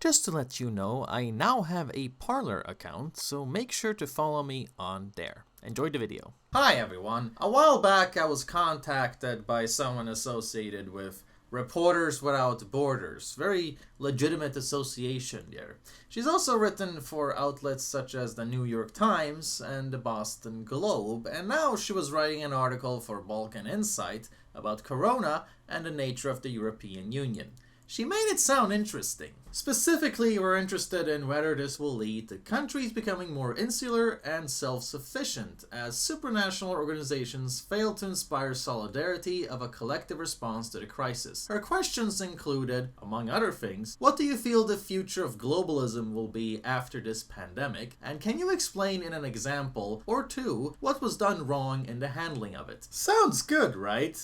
Just to let you know, I now have a Parler account, so make sure to follow me on there. Enjoy the video. Hi everyone. A while back I was contacted by someone associated with Reporters Without Borders. Very legitimate association there. She's also written for outlets such as the New York Times and the Boston Globe, and now she was writing an article for Balkan Insight about Corona and the nature of the European Union. She made it sound interesting. Specifically, we're interested in whether this will lead to countries becoming more insular and self-sufficient as supranational organizations fail to inspire solidarity of a collective response to the crisis. Her questions included, among other things, what do you feel the future of globalism will be after this pandemic? And can you explain in an example or two what was done wrong in the handling of it? Sounds good, right?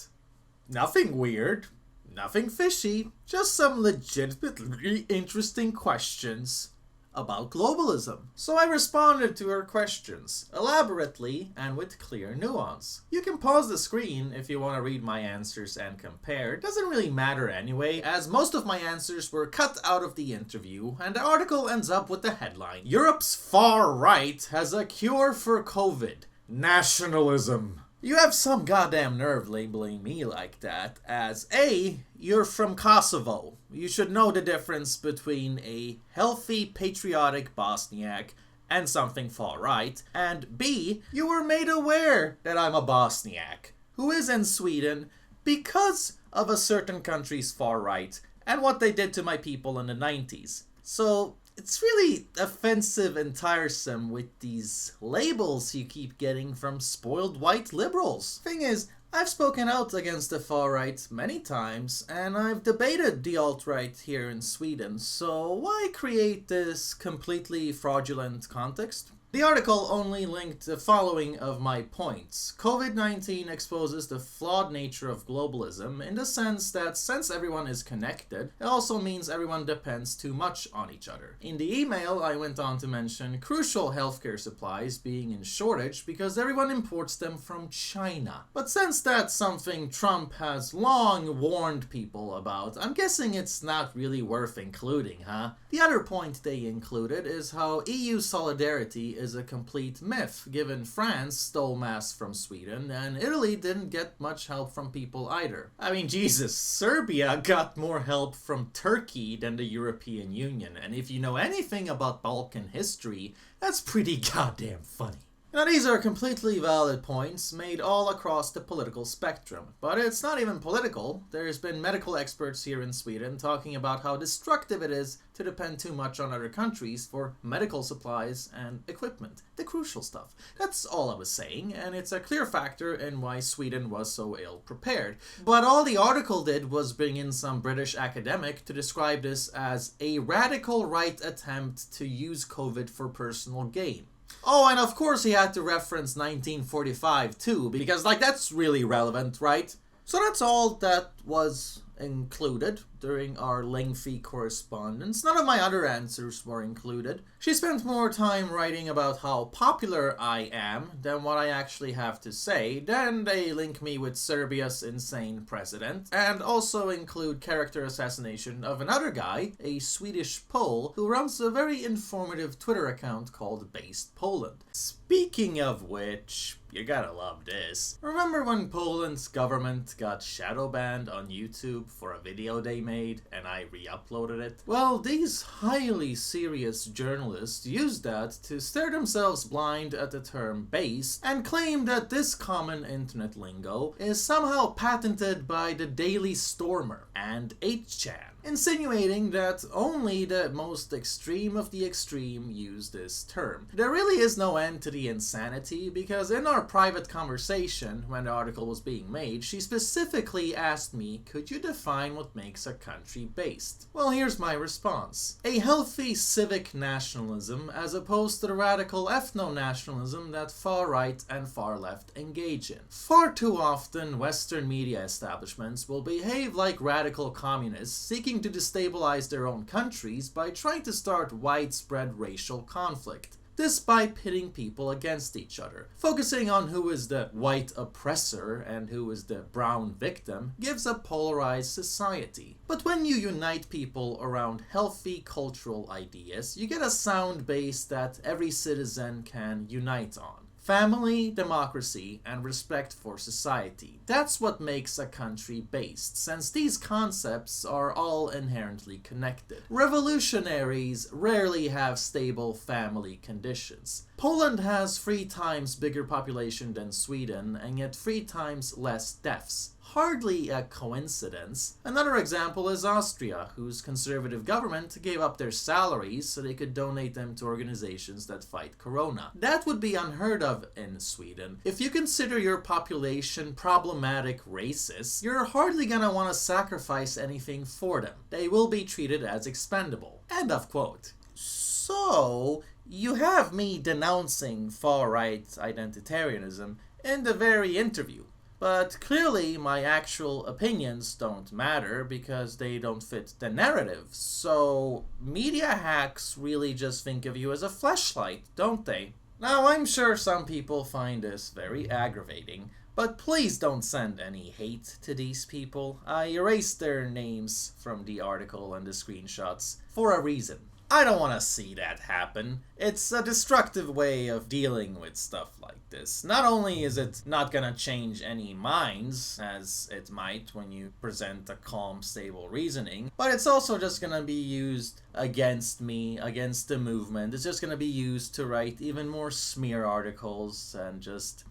Nothing weird. Nothing fishy, just some legitimately interesting questions about globalism. So I responded to her questions, elaborately and with clear nuance. You can pause the screen if you want to read my answers and compare. It doesn't really matter anyway, as most of my answers were cut out of the interview, and the article ends up with the headline, Europe's far right has a cure for COVID. Nationalism. You have some goddamn nerve labeling me like that as A, you're from Kosovo. You should know the difference between a healthy, patriotic Bosniak and something far right, and B, you were made aware that I'm a Bosniak who is in Sweden because of a certain country's far right and what they did to my people in the 90s. So it's really offensive and tiresome with these labels you keep getting from spoiled white liberals. Thing is, I've spoken out against the far right many times, and I've debated the alt-right here in Sweden, so why create this completely fraudulent context? The article only linked the following of my points. COVID-19 exposes the flawed nature of globalism in the sense that since everyone is connected, it also means everyone depends too much on each other. In the email, I went on to mention crucial healthcare supplies being in shortage because everyone imports them from China. But since that's something Trump has long warned people about, I'm guessing it's not really worth including, huh? The other point they included is how EU solidarity is a complete myth, given France stole masks from Sweden and Italy didn't get much help from people either. I mean, Jesus, Serbia got more help from Turkey than the European Union, and if you know anything about Balkan history, that's pretty goddamn funny. Now these are completely valid points made all across the political spectrum, but it's not even political. There's been medical experts here in Sweden talking about how destructive it is to depend too much on other countries for medical supplies and equipment. The crucial stuff. That's all I was saying, and it's a clear factor in why Sweden was so ill prepared. But all the article did was bring in some British academic to describe this as a radical right attempt to use COVID for personal gain. Oh, and of course he had to reference 1945 too, because that's really relevant, right? So that's all that was included during our lengthy correspondence. None of my other answers were included. She spent more time writing about how popular I am than what I actually have to say. Then they link me with Serbia's insane president, and also include character assassination of another guy, a Swedish Pole, who runs a very informative Twitter account called Based Poland. Speaking of which, you gotta love this. Remember when Poland's government got shadow banned on YouTube for a video they made and I re-uploaded it? Well, these highly serious journalists used that to stare themselves blind at the term base and claim that this common internet lingo is somehow patented by the Daily Stormer and 8chan, insinuating that only the most extreme of the extreme use this term. There really is no end to the insanity, because in our private conversation, when the article was being made, she specifically asked me, could you define what makes a country based? Well, here's my response. A healthy civic nationalism as opposed to the radical ethno-nationalism that far right and far left engage in. Far too often, Western media establishments will behave like radical communists seeking to destabilize their own countries by trying to start widespread racial conflict. This by pitting people against each other. Focusing on who is the white oppressor and who is the brown victim gives a polarized society. But when you unite people around healthy cultural ideas, you get a sound base that every citizen can unite on. Family, democracy, and respect for society. That's what makes a country based, since these concepts are all inherently connected. Revolutionaries rarely have stable family conditions. Poland has 3 times bigger population than Sweden, and yet 3 times less deaths. Hardly a coincidence. Another example is Austria, whose conservative government gave up their salaries so they could donate them to organizations that fight corona. That would be unheard of in Sweden. If you consider your population problematic racists, you're hardly gonna want to sacrifice anything for them. They will be treated as expendable. End of quote. So, you have me denouncing far-right identitarianism in the very interview. But clearly my actual opinions don't matter because they don't fit the narrative. So media hacks really just think of you as a fleshlight, don't they? Now I'm sure some people find this very aggravating, but please don't send any hate to these people. I erased their names from the article and the screenshots for a reason. I don't want to see that happen. It's a destructive way of dealing with stuff like this. Not only is it not gonna change any minds, as it might when you present a calm, stable reasoning, but it's also just gonna be used against me, against the movement. It's just gonna be used to write even more smear articles and just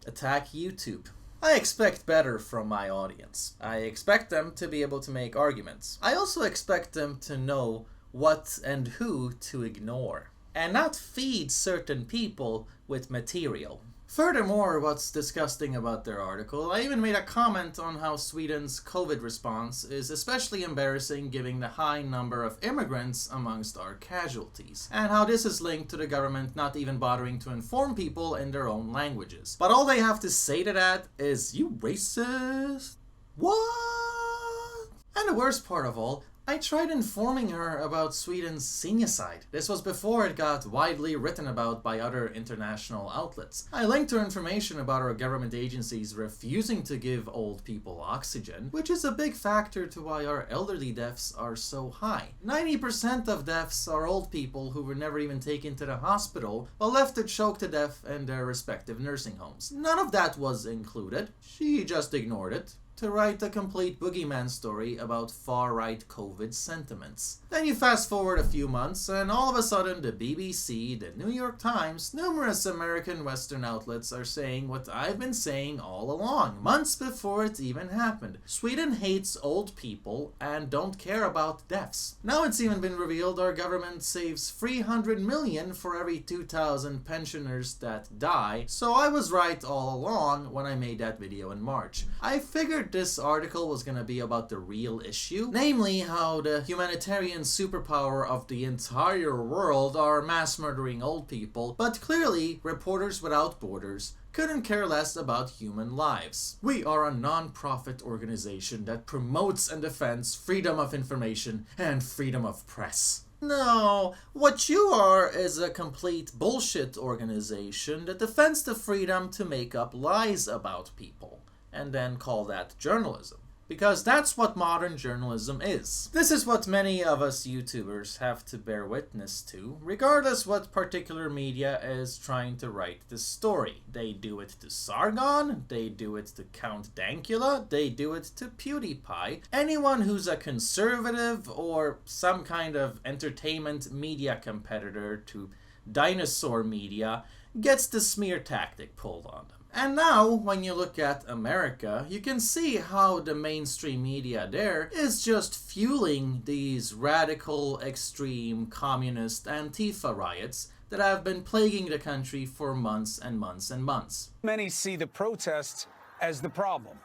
attack YouTube. I expect better from my audience. I expect them to be able to make arguments. I also expect them to know what and who to ignore, and not feed certain people with material. Furthermore, what's disgusting about their article, I even made a comment on how Sweden's COVID response is especially embarrassing given the high number of immigrants amongst our casualties, and how this is linked to the government not even bothering to inform people in their own languages. But all they have to say to that is, "You racist? What?" And the worst part of all, I tried informing her about Sweden's seniocide. This was before it got widely written about by other international outlets. I linked her information about our government agencies refusing to give old people oxygen, which is a big factor to why our elderly deaths are so high. 90% of deaths are old people who were never even taken to the hospital, but left to choke to death in their respective nursing homes. None of that was included. She just ignored it to write a complete boogeyman story about far-right COVID sentiments. Then you fast forward a few months and all of a sudden the BBC, the New York Times, numerous American Western outlets are saying what I've been saying all along, months before it even happened. Sweden hates old people and don't care about deaths. Now it's even been revealed our government saves 300 million for every 2,000 pensioners that die, so I was right all along when I made that video in March. I figured this article was gonna be about the real issue, namely how the humanitarian superpower of the entire world are mass murdering old people, but clearly Reporters Without Borders couldn't care less about human lives. We are a non-profit organization that promotes and defends freedom of information and freedom of press. No, what you are is a complete bullshit organization that defends the freedom to make up lies about people, and then call that journalism. Because that's what modern journalism is. This is what many of us YouTubers have to bear witness to, regardless what particular media is trying to write the story. They do it to Sargon, they do it to Count Dankula, they do it to PewDiePie. Anyone who's a conservative or some kind of entertainment media competitor to dinosaur media gets the smear tactic pulled on them. And now, when you look at America, you can see how the mainstream media there is just fueling these radical, extreme, communist Antifa riots that have been plaguing the country for months and months and months. Many see the protests as the problem.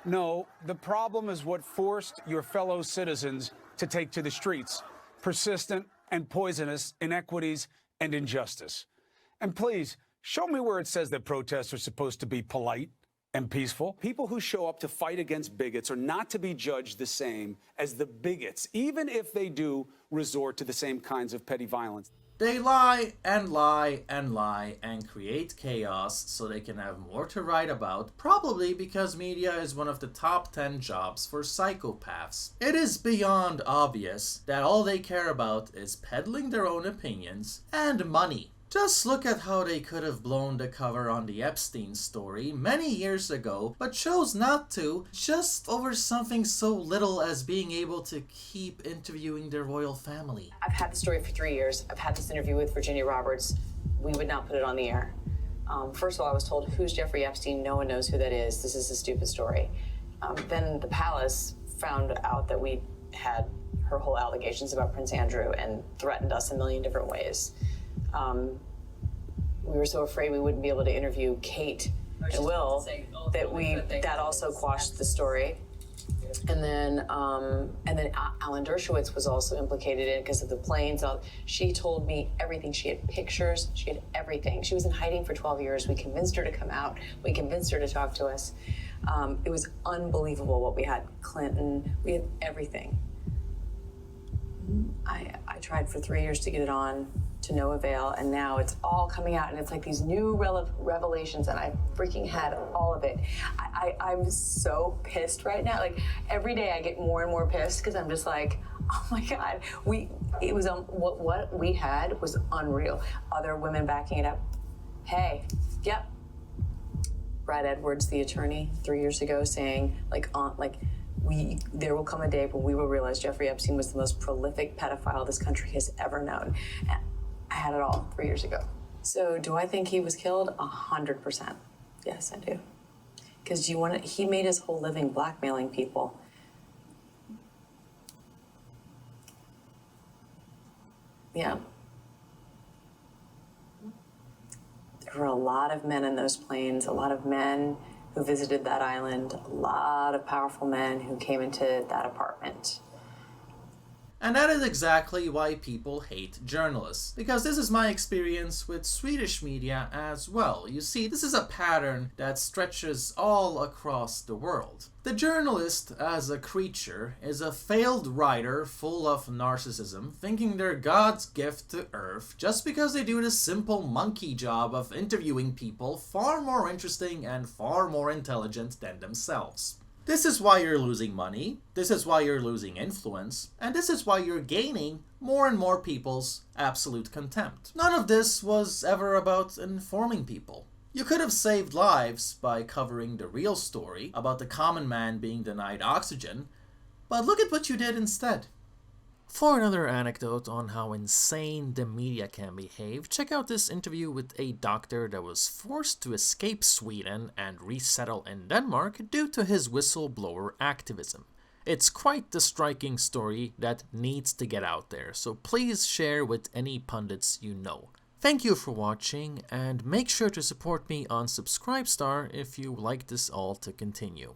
No, the problem is what forced your fellow citizens to take to the streets: persistent and poisonous inequities and injustice. And please, show me where it says that protests are supposed to be polite and peaceful. People who show up to fight against bigots are not to be judged the same as the bigots, even if they do resort to the same kinds of petty violence. They lie and lie and lie and create chaos so they can have more to write about, probably because media is one of the top 10 jobs for psychopaths. It is beyond obvious that all they care about is peddling their own opinions and money. Just look at how they could have blown the cover on the Epstein story many years ago, but chose not to, just over something so little as being able to keep interviewing their royal family. I've had the story for 3 years. I've had this interview with Virginia Roberts. We would not put it on the air. First of all, I was told, who's Jeffrey Epstein? No one knows who that is. This is a stupid story. Then the palace found out that we had her whole allegations about Prince Andrew and threatened us a million different ways. We were so afraid we wouldn't be able to interview Kate and Will that also quashed the story. And then Alan Dershowitz was also implicated in it because of the planes. She told me everything. She had pictures. She had everything. She was in hiding for 12 years. We convinced her to come out. We convinced her to talk to us. It was unbelievable what we had. Clinton. We had everything. I tried for 3 years to get it on, to no avail, and now it's all coming out, and it's like these new revelations, and I freaking had all of it. I'm so pissed right now. Like, every day I get more and more pissed because I'm just like, oh my God, what we had was unreal. Other women backing it up. Hey, yep. Brad Edwards, the attorney, 3 years ago, saying there will come a day when we will realize Jeffrey Epstein was the most prolific pedophile this country has ever known. And I had it all 3 years ago. So do I think he was killed? 100%. Yes, I do. Because he made his whole living blackmailing people. Yeah. There were a lot of men in those planes, a lot of men who visited that island, a lot of powerful men who came into that apartment. And that is exactly why people hate journalists. Because this is my experience with Swedish media as well. You see, this is a pattern that stretches all across the world. The journalist, as a creature, is a failed writer full of narcissism, thinking they're God's gift to Earth just because they do the simple monkey job of interviewing people far more interesting and far more intelligent than themselves. This is why you're losing money, this is why you're losing influence, and this is why you're gaining more and more people's absolute contempt. None of this was ever about informing people. You could have saved lives by covering the real story about the common man being denied oxygen, but look at what you did instead. For another anecdote on how insane the media can behave, check out this interview with a doctor that was forced to escape Sweden and resettle in Denmark due to his whistleblower activism. It's quite the striking story that needs to get out there, so please share with any pundits you know. Thank you for watching, and make sure to support me on Subscribestar if you like this all to continue.